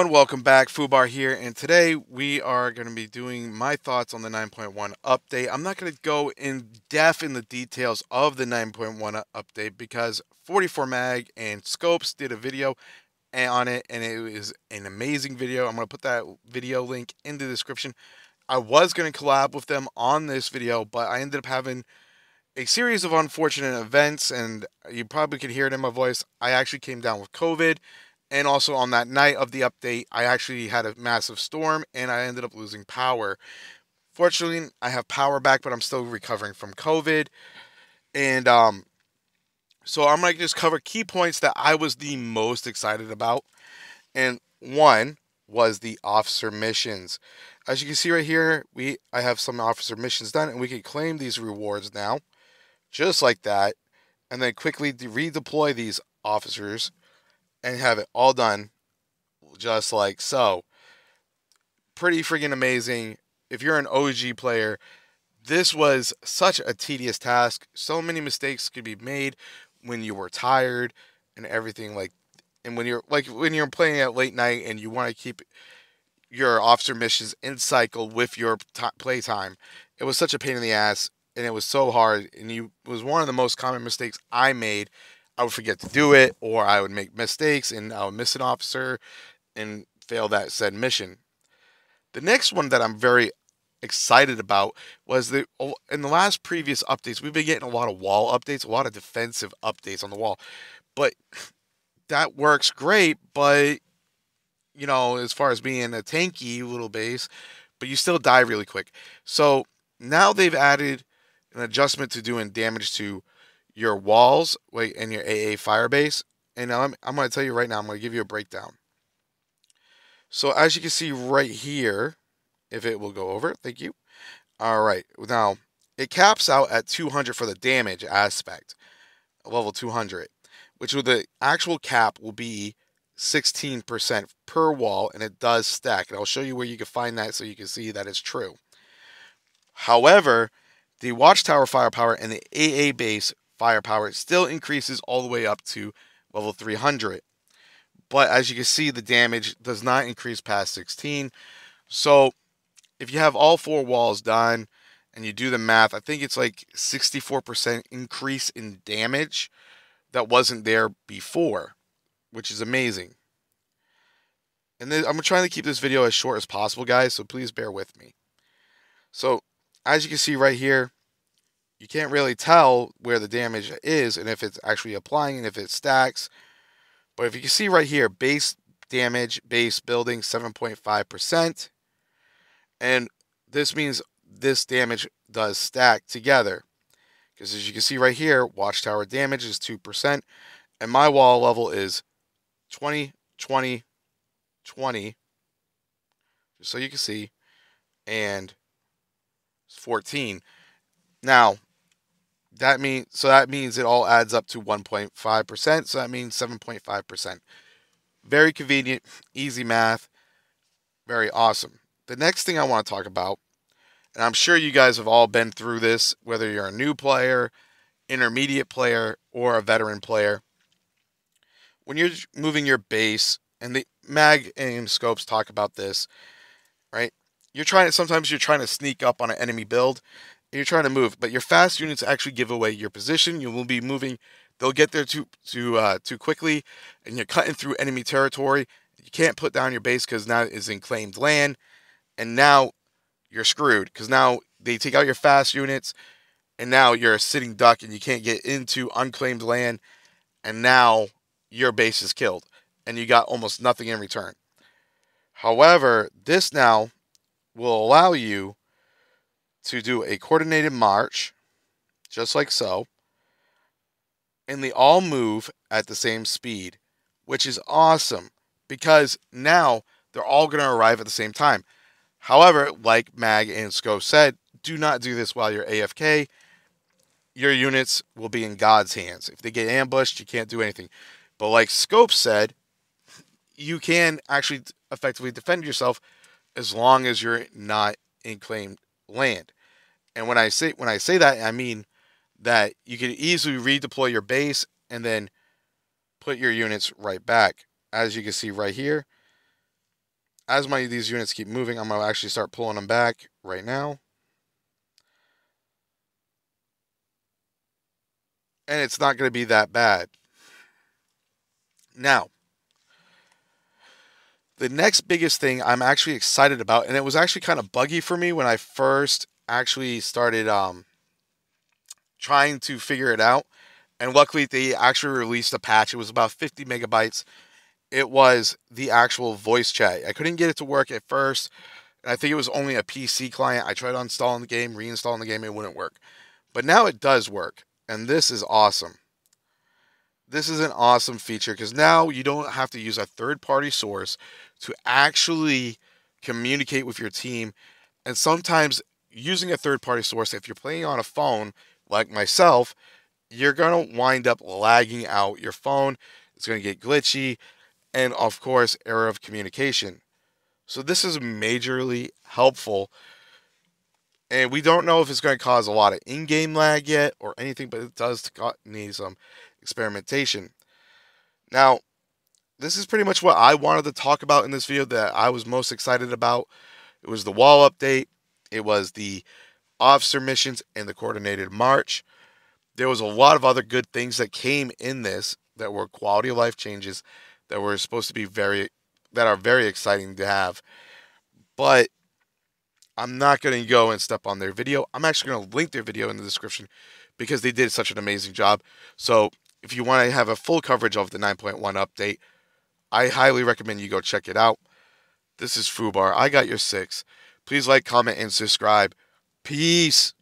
And welcome back, Fubar here, and today we are going to be doing my thoughts on the 9.1 update. I'm not going to go in depth in the details of the 9.1 update because 44 Mag and Scopes did a video on it, and it was an amazing video. I'm going to put that video link in the description. I was going to collab with them on this video, but I ended up having a series of unfortunate events, and you probably could hear it in my voice. I actually came down with COVID, and also on that night of the update, I actually had a massive storm, and I ended up losing power. Fortunately, I have power back, but I'm still recovering from COVID, and so I'm gonna just cover key points that I was the most excited about, and one was the officer missions. As you can see right here, I have some officer missions done, and we can claim these rewards now, just like that, and then quickly redeploy these officers and have it all done just like so. Pretty freaking amazing. If you're an OG player, this was such a tedious task. So many mistakes could be made when you were tired and everything, and when you're playing at late night and you want to keep your officer missions in cycle with your play time. It was such a pain in the ass, and it was so hard, and it was one of the most common mistakes I made. I would forget to do it, or I would make mistakes, and I would miss an officer and fail that said mission. The next one that I'm very excited about was in the last previous updates, we've been getting a lot of wall updates, a lot of defensive updates on the wall, but that works great, but as far as being a tanky little base, but you still die really quick. So now they've added an adjustment to doing damage to your walls, and your AA fire base. And now I'm going to tell you right now, I'm going to give you a breakdown. So as you can see right here, if it will go over, thank you. All right, now it caps out at 200 for the damage aspect, level 200, which with the actual cap will be 16% per wall, and it does stack. And I'll show you where you can find that so you can see that it's true. However, the Watchtower firepower and the AA base firepower still increases all the way up to level 300. But as you can see, the damage does not increase past 16. So if you have all four walls done and you do the math, I think it's like 64% increase in damage that wasn't there before, which is amazing. And then I'm trying to keep this video as short as possible, guys, so please bear with me. So as you can see right here, you can't really tell where the damage is and if it's actually applying and if it stacks. But if you can see right here, base damage, base building 7.5%. And this means this damage does stack together. Because as you can see right here, Watchtower damage is 2%. And my wall level is 20, 20, 20. Just so you can see. And 14. Now, that means it all adds up to 1.5%. So that means 7.5%. Very convenient, easy math. Very awesome. The next thing I want to talk about, and I'm sure you guys have all been through this, whether you're a new player, intermediate player, or a veteran player. When you're moving your base, and the mag and scopes talk about this, right? Sometimes you're trying to sneak up on an enemy build, and you're trying to move, but your fast units actually give away your position. You will be moving; they'll get there too quickly, and you're cutting through enemy territory. You can't put down your base because now it's in claimed land, and now you're screwed because now they take out your fast units, and now you're a sitting duck, and you can't get into unclaimed land, and now your base is killed, and you got almost nothing in return. However, this now will allow you to do a coordinated march, just like so, and they all move at the same speed, which is awesome because now they're all going to arrive at the same time. However, like Mag and Scope said, do not do this while you're AFK. Your units will be in God's hands. If they get ambushed, you can't do anything. But like Scope said, you can actually effectively defend yourself as long as you're not in claimed land. And when I say that, I mean that you can easily redeploy your base and then put your units right back. As you can see right here, as these units keep moving, I'm going to actually start pulling them back right now. And it's not going to be that bad. Now, the next biggest thing I'm actually excited about, and it was actually kind of buggy for me when I first actually started trying to figure it out. And luckily, they actually released a patch. It was about 50 megabytes. It was the actual voice chat. I couldn't get it to work at first. And I think it was only a PC client. I tried uninstalling the game, reinstalling the game, it wouldn't work. But now it does work. And this is awesome. This is an awesome feature because now you don't have to use a third party source to actually communicate with your team. And sometimes using a third party source, if you're playing on a phone like myself, you're going to wind up lagging out your phone. It's going to get glitchy. And of course, error of communication. So this is majorly helpful. And we don't know if it's going to cause a lot of in-game lag yet or anything, but it does need some experimentation. Now, this is pretty much what I wanted to talk about in this video that I was most excited about. It was the wall update. It was the officer missions and the coordinated march. There was a lot of other good things that came in this that were quality of life changes that were supposed to be that are very exciting to have. But I'm not going to go and step on their video. I'm actually going to link their video in the description because they did such an amazing job. So if you want to have a full coverage of the 9.1 update, I highly recommend you go check it out. This is Fubar. I got your 6. Please like, comment, and subscribe. Peace.